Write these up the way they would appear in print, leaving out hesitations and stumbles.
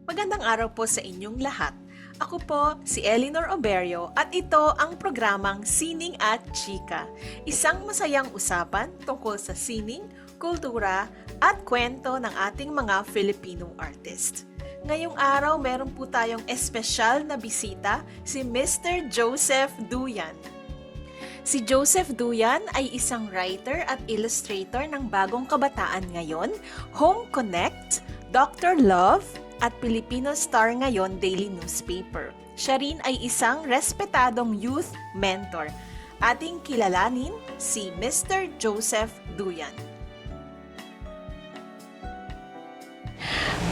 Magandang araw po sa inyong lahat. Ako po si Eleanor Oberio at ito ang programang Sining at Chika. Isang masayang usapan tungkol sa sining, kultura at kwento ng ating mga Filipino artist. Ngayong araw meron po tayong espesyal na bisita, si Mr. Joseph Duyan. Si Joseph Duyan ay isang writer at illustrator ng bagong kabataan ngayon, Home Connect, Dr. Love, at Filipino Star Ngayon Daily Newspaper. Siya rin ay isang respetadong youth mentor. Ating kilalanin si Mr. Joseph Duyan.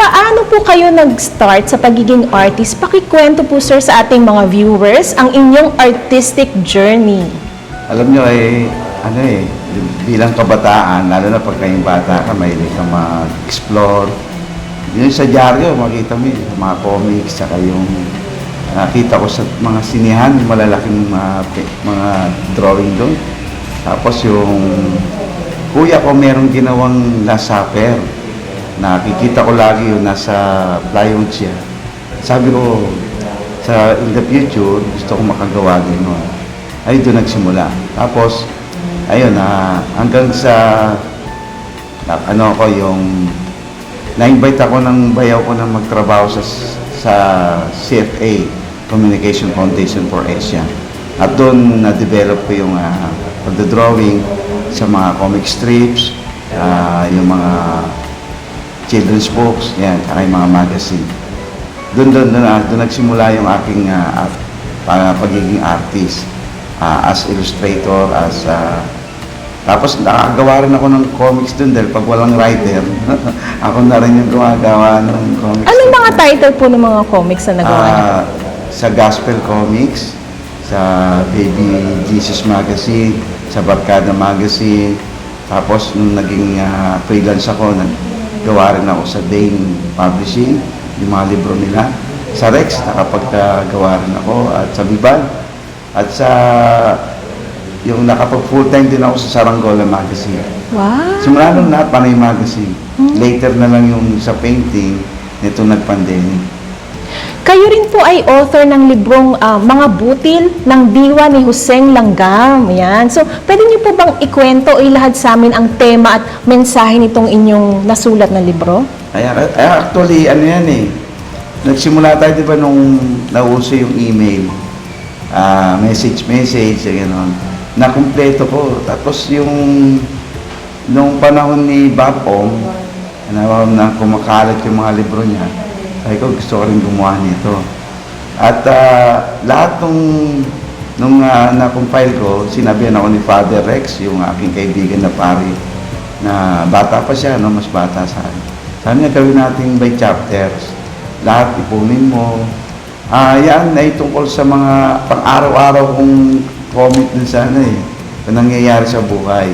Paano po kayo nag-start sa pagiging artist? Pakikwento po sir sa ating mga viewers ang inyong artistic journey. Alam nyo bilang kabataan, lalo na pag kayong bata ka, mahilig ka mag-explore. Yun sa dyaryo, makita mo yung mga comics, saka yung nakita ko sa mga sinihan, yung malalaking mga drawing doon. Tapos yung kuya ko merong ginawang Last Supper. Nakikita ko lagi yun, nasa plywood siya. Sabi ko, in the future, gusto ko makagawa din nun. Ay, doon nagsimula. Tapos, ayun, hanggang sa, na-invite ako ng bayaw ko na magtrabaho sa CFA, Communication Foundation for Asia. At doon na-develop ko yung pagdodrawing sa mga comic strips, yung mga children's books, yan, saka yung mga magazine. Doon nagsimula yung aking pagiging artist, as illustrator, tapos nakagawa rin ako ng comics dun dahil pag walang writer, ako na rin yung gumagawa ng comics. Anong mga title po ng mga comics na nagawa niyo? Sa Gospel Comics, sa Baby Jesus Magazine, sa Barkada Magazine, tapos nung naging freelance ako, naggawa rin ako sa Dane Publishing, yung mga libro nila. Sa Rex, nakapaggawa rin ako, at sa Biban, at sa yung nakapag-full-time din ako sa Saranggola Magazine. Wow! Simula nung Panay Magazine. Later na lang yung sa painting, nito nag-pandemic. Kayo rin po ay author ng librong Mga Butil ng Diwa ni Huseng Langgam. Yan. So, pwede niyo po bang ikwento o ilahad sa amin ang tema at mensahe nitong inyong nasulat na libro? Actually, nagsimula tayo, di ba, nung nauso yung email, message, gano'n. Na-kumpleto ko. Tapos nung panahon ni Bob Ong, na kumakalat yung mga libro niya, sabi ko, gusto ko rin gumawa nito. At lahat nung na-compile ko, sinabihan ako ni Father Rex, yung aking kaibigan na pari, na bata pa siya, mas bata sa akin. Sabi niya, gawin natin by chapters. Lahat ipunin mo. Yan ay tungkol sa mga pang-araw-araw kong comment din sana kung nangyayari sa buhay.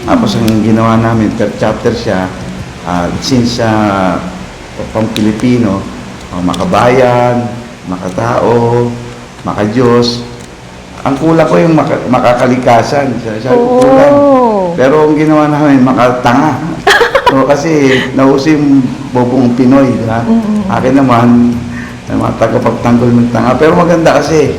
Tapos ang ginawa namin, per chapter siya, since pang Pilipino, makabayan, makatao, makadiyos. Ang kulang ko yung makakalikasan. Kulang. Pero ang ginawa namin, makatanga. So, kasi nauso yung bobong Pinoy, di ba? Akin naman, mga tagapagtanggol ng tanga. Pero maganda kasi,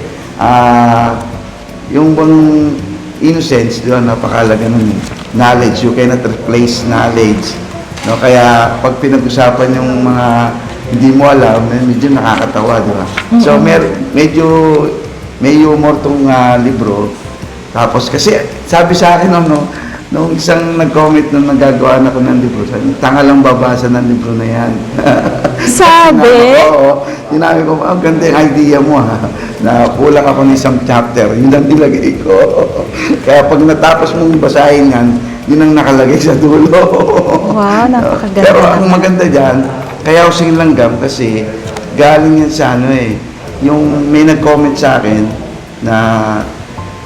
yung bang innocence, di ba, napakalaga ng knowledge. You cannot replace knowledge. No? Kaya pag pinag-usapan yung mga hindi mo alam, medyo nakakatawa, di ba? So, medyo may humor tong libro. Tapos kasi, sabi sa akin, nung isang nag-comment nung nagagawa na ko ng libro, sabi, tanga lang babasa ng libro na yan. Sabi? Oo. Sinabi ko, ganda yung idea mo na kulang ako ng isang chapter, yun lang nilagay ko. Kaya pag natapos mong basahin yan, yun ang nakalagay sa dulo. Wow, napakaganda. Pero ang maganda dyan, kaya Huseng Langgam kasi galing yan sa yung may nag-comment sa akin na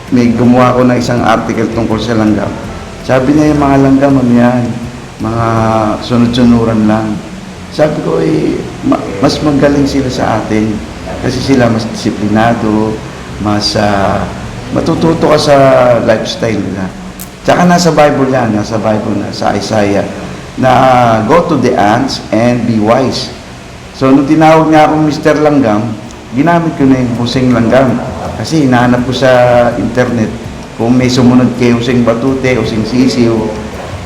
may gumawa ko ng isang article tungkol sa langgam. Sabi niya yung mga langgam, yan, mga sunod-sunuran lang. Sabi ko, mas magaling sila sa atin kasi sila mas disiplinado, mas matututo ka sa lifestyle nila. Tsaka nasa Bible yan, sa Isaiah, na go to the ants and be wise. So, nung tinawag niya akong Mr. Langgam, ginamit ko na yung Huseng Langgam. Kasi hinahanap ko sa internet kung may sumunod kay Huseng Batute, Huseng Sisiw.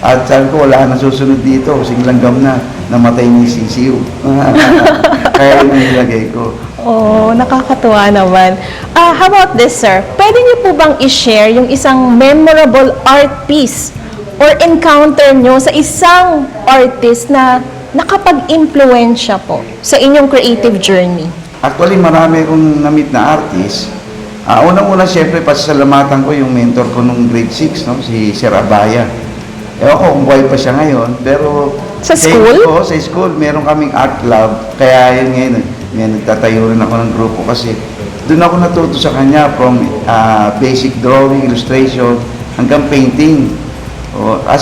At sabi ko, wala na susunod dito, Huseng Langgam na, namatay ni Sisiw. Kaya yun ang nilagay ko. Oh, nakakatuwa naman. How about this, sir? Pwede niyo po bang i-share yung isang memorable art piece or encounter nyo sa isang artist na nakapag-impluensya po sa inyong creative journey? Actually, marami akong na-meet na artist. Unang-una, siyempre, pasasalamatan ko yung mentor ko nung grade 6, no? Si Sir Abaya. Ewan ko kung buhay pa siya ngayon, pero... Sa school? Sa school, meron kaming art club. Kaya yun ngayon, nagtatayo rin ako ng grupo kasi doon ako natuto sa kanya from basic drawing, illustration, hanggang painting.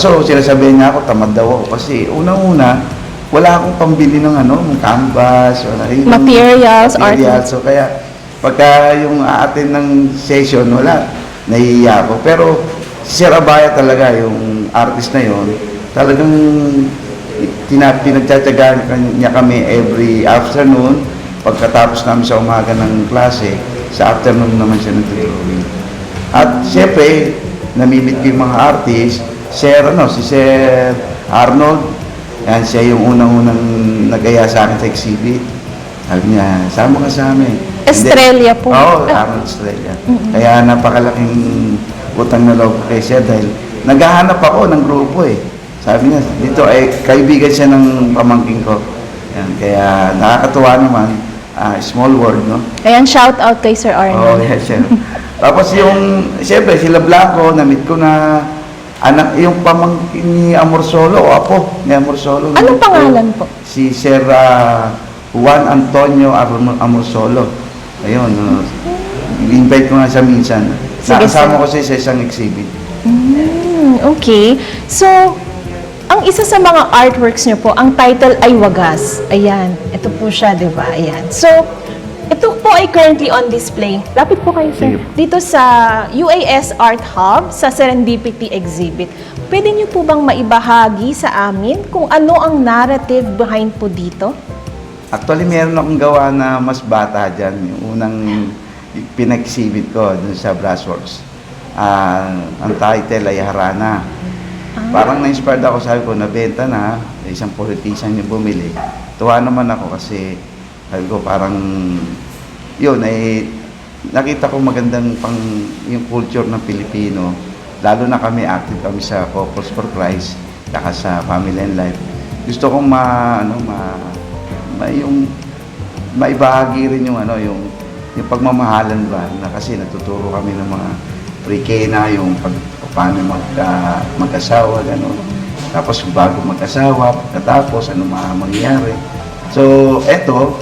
So, sinasabihan niya ako, tamad daw ako. Kasi unang-una, wala akong pambili ng ng canvas, wala yung Materials, art. So, kaya, pagka yung aatin ng session, wala, nahihiya ako. Pero, si Sir Abaya talaga, yung artist na yon, talagang pinagtsatsagaan niya kami every afternoon. Pagkatapos namin sa umaga ng klase, sa afternoon naman siya nag-drawing. At siyempre, namimit ko yung mga artist, si Sir Arnold, yan, siya yung unang-unang nagaya sa akin sa exhibit. Sabi niya, sama ka sa amin. Estrella po. Oo, Arnold Estrella. Kaya napakalaking utang na loob ko kay Sir dahil naghahanap ako ng grupo eh. Sabi niya, dito ay kaibigan siya ng pamangking ko. Yan, kaya nakakatuwa naman, small world, no? Ayan, shout out kay Sir Oo, Arnold. yes, sir. Tapos yung, siyempre, sila Blanco, na-meet ko na anak, yung pamangkin ni Amor Solo, o apo ni Amor Solo. Anong pangalan po? Si Sir Juan Antonio Amor Solo. Ayun, invite ko nga siya minsan. Sige, Nakasama sir. ko siya sa isang exhibit. Okay. So, ang isa sa mga artworks niyo po, ang title ay Wagas. Ayan. Ito po siya, di ba? Ayan. So, ito po ay currently on display. Lapit po kayo, sir. Sige. Dito sa UAS Art Hub, sa Serendipity Exhibit. Pwede niyo po bang maibahagi sa amin kung ano ang narrative behind po dito? Actually, meron akong gawa na mas bata dyan. Yung unang pinag-exhibit ko dun sa Brassworks. Ang title ay Harana. Parang na-inspired ako, sabi ko, nabenta na, isang politician yung bumili. Tuwa naman ako kasi, sabi ko, parang, yun, ay, nakita ko magandang yung culture ng Pilipino. Lalo na kami, active kami sa Couples for Christ, saka sa Family and Life. Gusto kong maibahagi rin yung pagmamahalan ba, na kasi natuturo kami ng mga pre-K na, yung paano mag-asawa, gano'n. Tapos bago mag-asawa, pagkatapos, ano mangyayari. So, eto,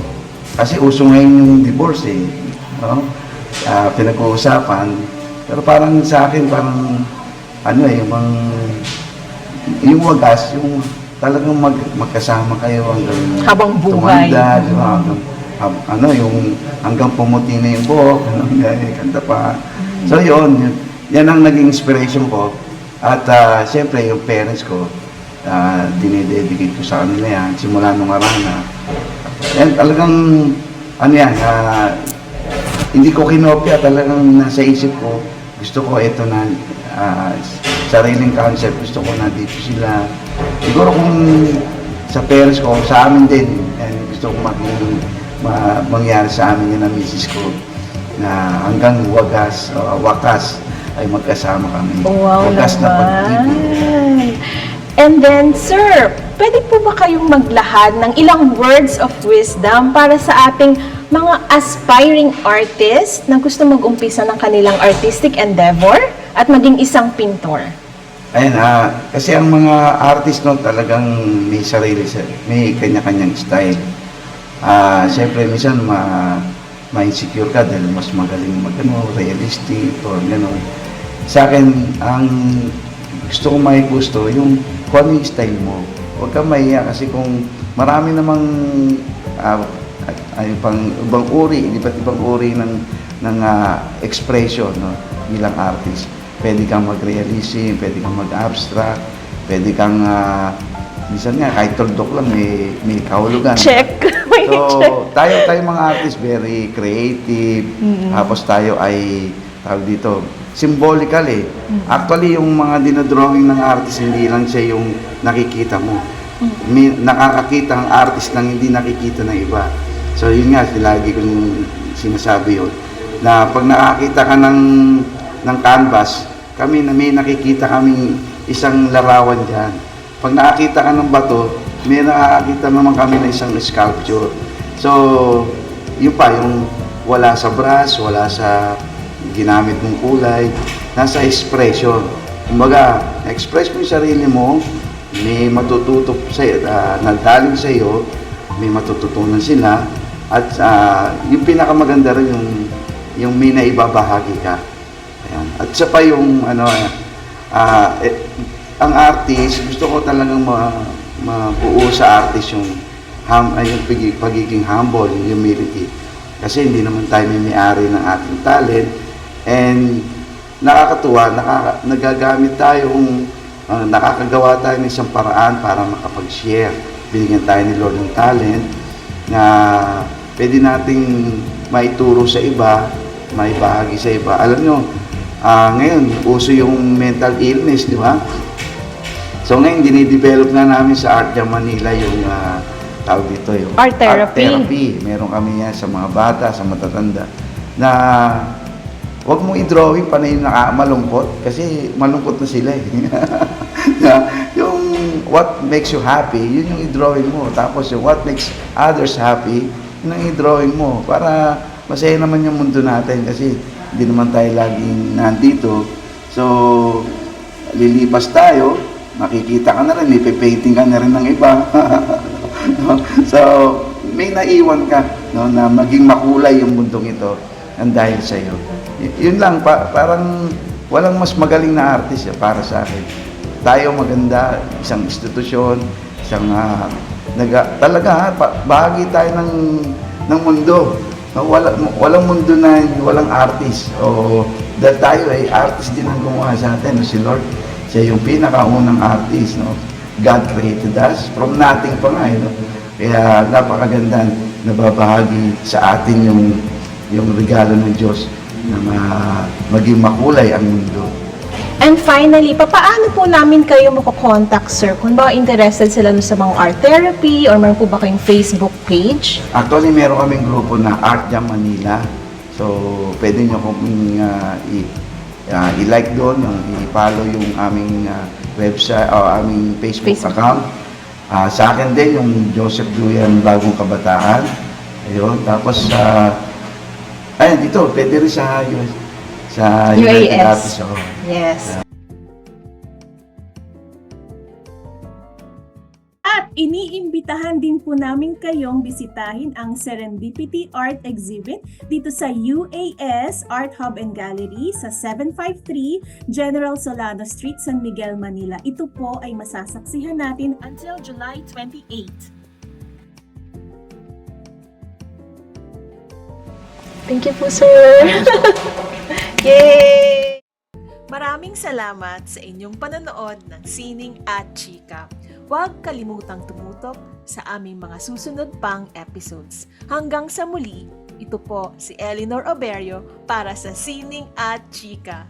kasi uso ngayon yung divorce eh. No? Pinag-uusapan. Pero parang sa akin, parang, yung wagas, yung talagang magkasama kayo hanggang Habang buhay. tumanda, hanggang pumuti na yung buhok, kanta pa. So yun, yan ang naging inspiration ko. At siyempre yung parents ko, dinededicate ko sa kanila yan, simula nung arana. Yan talagang, hindi ko kinopya, talagang nasa isip ko, gusto ko ito na, sariling concept, gusto ko na dito sila. Siguro kung sa parents ko, sa amin din, gusto ko mangyari sa amin yun ang misis ko, na hanggang wakas ay magkasama kami. Wow Wagas na pag-ibig. naman. And then, sir, pwede po ba kayong maglahad ng ilang words of wisdom para sa ating mga aspiring artists na gusto mag-umpisa ng kanilang artistic endeavor at maging isang pintor? Ayan, kasi ang mga artist no, talagang may sarili, may kanya-kanyang style. Siyempre, minsan ma-insecure ka dahil mas magaling realistic or gano'n. Sa akin, ang gusto kong gusto yung kung ano yung style mo. Huwag kang mahiya kasi kung marami namang ibang uri, iba't ibang uri ng expression, no, bilang artist. Pwede kang mag-realism, pwede kang mag-abstract, pwede kang minsan nga kahit tuldok lang may kahulugan. Check. May tayo mga artist, very creative. Tapos tayo ay, tawag dito, symbolical eh. Actually, yung mga dinodrawing ng artist, hindi lang siya yung nakikita mo. May, nakakakita ang artist ng hindi nakikita ng iba. So, yun nga, lagi kong sinasabi yun. Na pag nakakita ka ng canvas, kami na may nakikita kaming isang larawan dyan. Pag nakakita ka ng bato, may nakakita naman kami na isang sculpture. So, yun pa, yung wala sa brush, wala sa ginamit mong kulay, nasa expression. Kumbaga, express mo yung sarili mo, may matututo nagaling sa iyo, may matututunan sila, at yung pinakamaganda rin yung may naibabahagi ka. Ayan. At isa pa yung ang artist, gusto ko talagang mabuo sa artist yung pagiging humble, yung humility. Kasi hindi naman tayo may-ari ng ating talent. And nakakatuwa, nagagamit tayong, nakakagawa tayo ng isang paraan para makapag-share. Binigyan tayo ni Lord ng talent na pwede nating maituro sa iba, maibahagi sa iba. Alam nyo, ngayon, uso yung mental illness, di ba? So ngayon, dinidevelop na namin sa Art Jam Manila yung tawag dito, yung Art therapy. Meron kami yan sa mga bata, sa matatanda, na huwag mo i-drawing pa na yung malungkot kasi malungkot na sila eh. Yung what makes you happy, yun yung i-drawing mo. Tapos yung what makes others happy, yun ang i-drawing mo. Para masaya naman yung mundo natin kasi hindi naman tayo laging nandito. So, lilipas tayo, makikita ka na rin, may painting ka na rin ng iba. So, may naiwan ka, no, na maging makulay yung mundong ito ang dahil sa iyo. Yun lang, parang walang mas magaling na artist para sa akin. Tayo maganda, isang institusyon, isang talaga bahagi tayo ng mundo. No, walang mundo na walang artist. O dahil tayo ay artist din ang gumawa sa atin, no, si Lord. Siya yung pinakaunang artist, no. God created us from nothing pa nga, no. Kaya napakaganda nababahagi sa atin yung regalo ng Diyos na maging makulay ang mundo. And finally, paano po namin kayo mako-contact, sir? Kung ba interested sila sa mga art therapy or meron po ba kayong Facebook page? Actually, meron kaming grupo na Art Jam Manila. So, pwede nyo kung i-like doon, i-follow yung aming website o aming Facebook account. Sa akin din, yung Joseph Duyan Bagong Kabataan. Ayun, tapos dito, pwede rin sa United UAS. Artists. Yes. At iniimbitahan din po namin kayong bisitahin ang Serendipity Art Exhibit dito sa UAS Art Hub and Gallery sa 753 General Solano Street, San Miguel, Manila. Ito po ay masasaksihan natin until July 28. Thank you po, sir. Yay! Maraming salamat sa inyong panonood ng Sining at Chika. Huwag kalimutang tumutok sa aming mga susunod pang episodes. Hanggang sa muli, ito po si Eleanor Oberio para sa Sining at Chika.